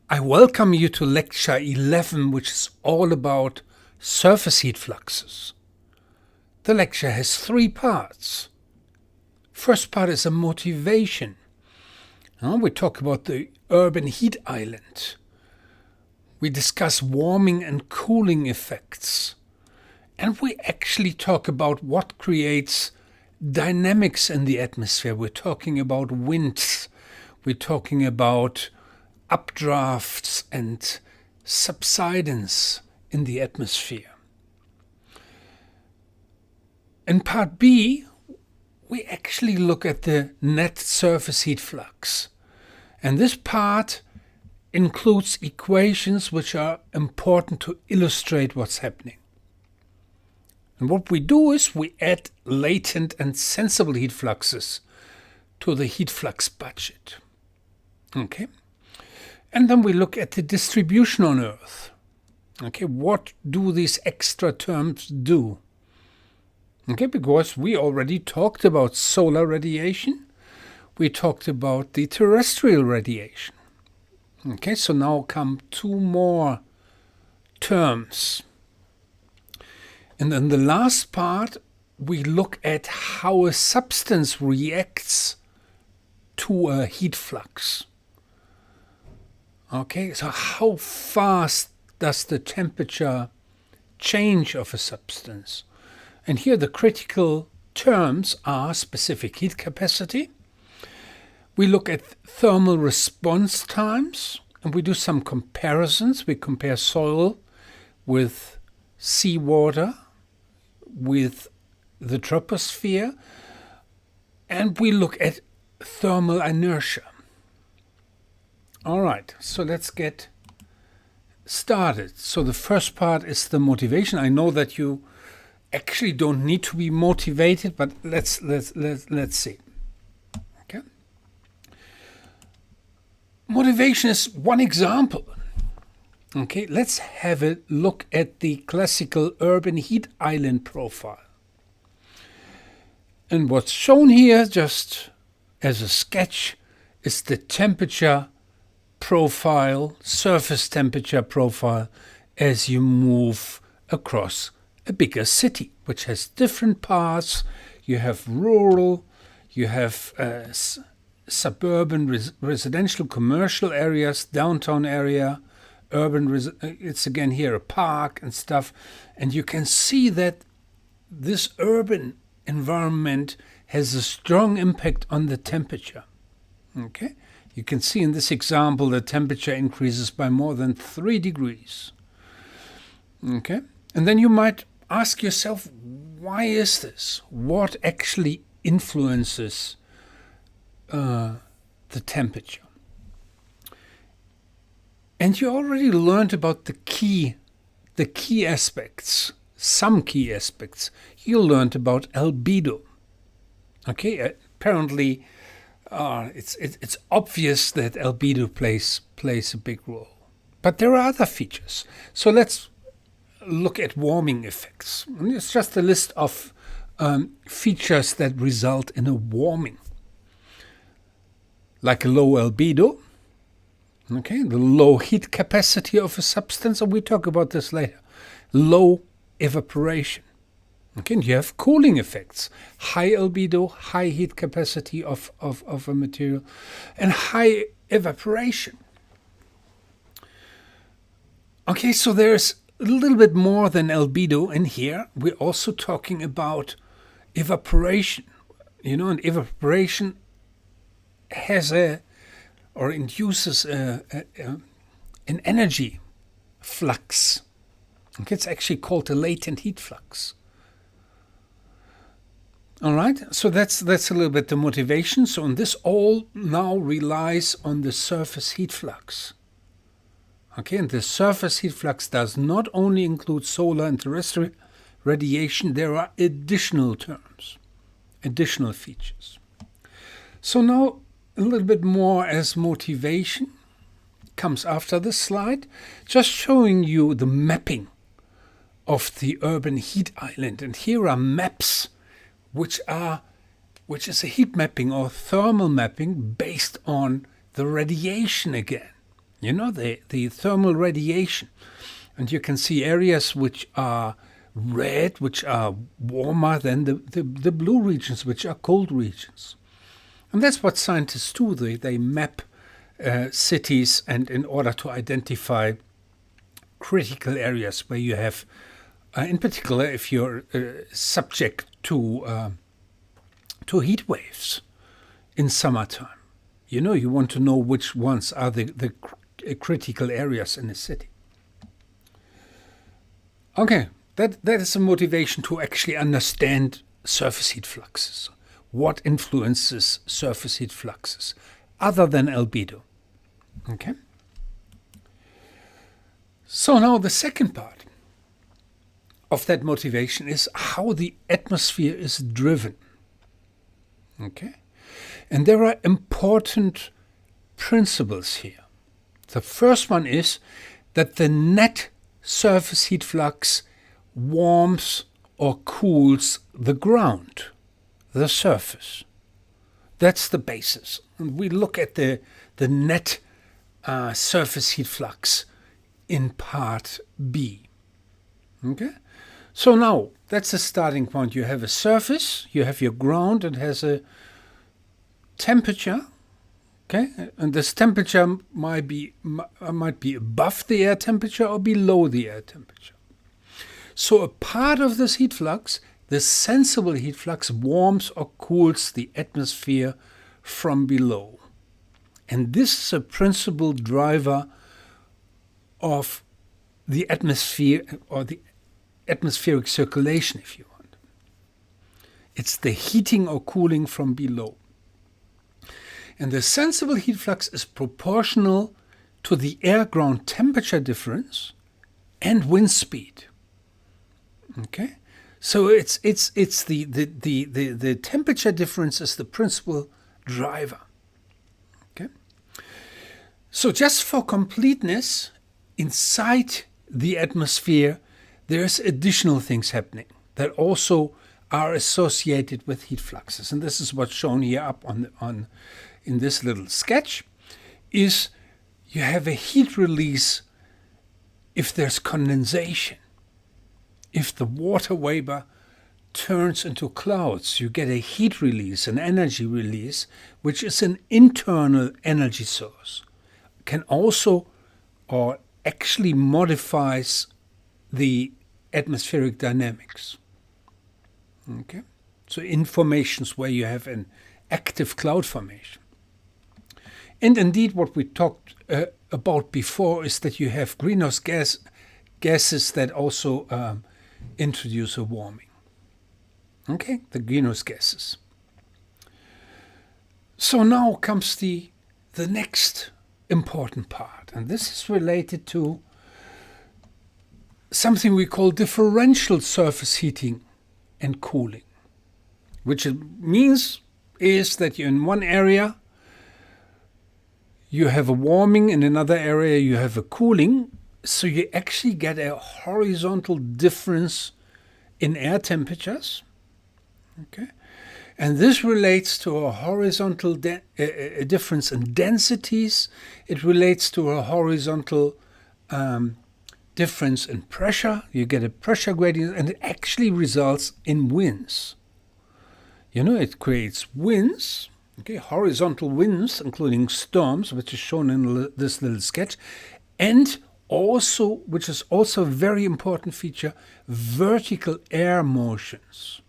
I welcome you to lecture 11, which is all about surface heat fluxes. The lecture has 3 parts. First part is a motivation. We talk about the urban heat island. We discuss warming and cooling effects. And we actually talk about what creates dynamics in the atmosphere. We're talking about winds. We're talking about updrafts and subsidence in the atmosphere. In part B, we actually look at the net surface heat flux. And this part includes equations which are important to illustrate what's happening. And what we do is we add latent and sensible heat fluxes to the heat flux budget. Okay? And then we look at the distribution on Earth. Okay, what do these extra terms do? Okay, because we already talked about solar radiation. We talked about the terrestrial radiation. Okay, so now come 2 more terms. And in the last part, we look at how a substance reacts to a heat flux. Okay, so how fast does the temperature change of a substance? And here the critical terms are specific heat capacity. We look at thermal response times, and we do some comparisons. We compare soil with seawater, with the troposphere, and we look at thermal inertia. All right, so let's get started. So the first part is the motivation. I know that you actually don't need to be motivated, but let's see. Okay. Motivation is one example. Okay, let's have a look at the classical urban heat island profile. And what's shown here, just as a sketch, is the temperature profile, surface temperature profile, as you move across a bigger city, which has different parts. You have rural, you have suburban residential commercial areas, downtown area, urban, it's again here a park and stuff. And you can see that this urban environment has a strong impact on the temperature. Okay? You can see in this example the temperature increases by more than 3 degrees. Okay? And then you might ask yourself, why is this? What actually influences the temperature? And you already learned about the key aspects, some key aspects. You learned about albedo. Okay? Apparently, it's obvious that albedo plays a big role. But there are other features. So let's look at warming effects. And it's just a list of features that result in a warming. Like a low albedo, okay, the low heat capacity of a substance, and we talk about this later. Low evaporation. Okay, and you have cooling effects. High albedo, high heat capacity of a material, and high evaporation. Okay, so there's a little bit more than albedo in here. We're also talking about evaporation. And evaporation has induces an energy flux. Okay, it's actually called a latent heat flux. All right, so that's a little bit the motivation. So this all now relies on the surface heat flux. Okay, and the surface heat flux does not only include solar and terrestrial radiation, there are additional terms, additional features. So now a little bit more as motivation comes after this slide, just showing you the mapping of the urban heat island. And here are maps which is a heat mapping or thermal mapping based on the radiation again. the thermal radiation. And you can see areas which are red, which are warmer than the blue regions, which are cold regions. And that's what scientists do. They map cities, and in order to identify critical areas where you have, in particular, if you're subject to heat waves in summertime. You want to know which ones are the critical areas in a city. Okay, that is a motivation to actually understand surface heat fluxes. What influences surface heat fluxes other than albedo? Okay. So now the second part of that motivation is how the atmosphere is driven. Okay. And there are important principles here. The first one is that the net surface heat flux warms or cools the ground, the surface. That's the basis. And we look at the net surface heat flux in part B. Okay? So now, that's the starting point. You have a surface, you have your ground, it has a temperature, okay? And this temperature might be above the air temperature or below the air temperature. So a part of this heat flux, the sensible heat flux, warms or cools the atmosphere from below. And this is a principal driver of the atmosphere, or the atmospheric circulation, if you want. It's the heating or cooling from below. And the sensible heat flux is proportional to the air-ground temperature difference and wind speed. Okay? So it's the temperature difference is the principal driver. Okay? So just for completeness, inside the atmosphere, there's additional things happening that also are associated with heat fluxes. And this is what's shown here up on in this little sketch, is you have a heat release if there's condensation. If the water vapor turns into clouds, you get a heat release, an energy release, which is an internal energy source. Can also, or actually modifies the atmospheric dynamics. Okay? So in formations where you have an active cloud formation. And indeed what we talked about before is that you have greenhouse gases that also introduce a warming. Okay? The greenhouse gases. So now comes the next important part, and this is related to something we call differential surface heating and cooling, which it means is that in one area you have a warming, in another area you have a cooling, so you actually get a horizontal difference in air temperatures. Okay? And this relates to a horizontal a difference in densities. It relates to a horizontal difference in pressure. You get a pressure gradient, and it actually results in winds. It creates winds, okay, horizontal winds, including storms, which is shown in this little sketch, and also, which is also a very important feature, vertical air motions.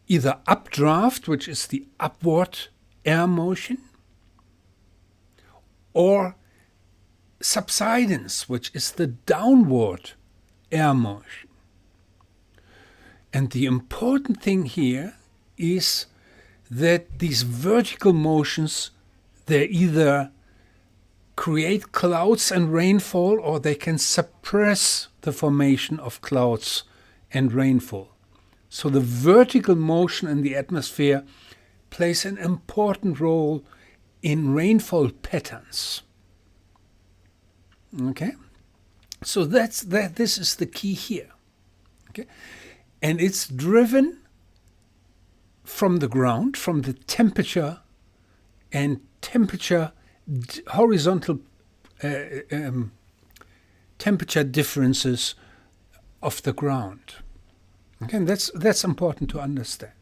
Either updraft, which is the upward air motion, or subsidence, which is the downward air motion. And the important thing here is that these vertical motions, they either create clouds and rainfall, or they can suppress the formation of clouds and rainfall. So the vertical motion in the atmosphere plays an important role in rainfall patterns. Okay? So this is the key here. Okay? And it's driven from the ground, from the temperature and horizontal temperature differences of the ground. Okay, and that's important to understand.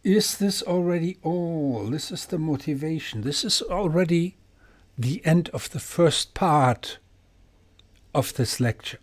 Is this already all? This is the motivation. This is already the end of the first part of this lecture.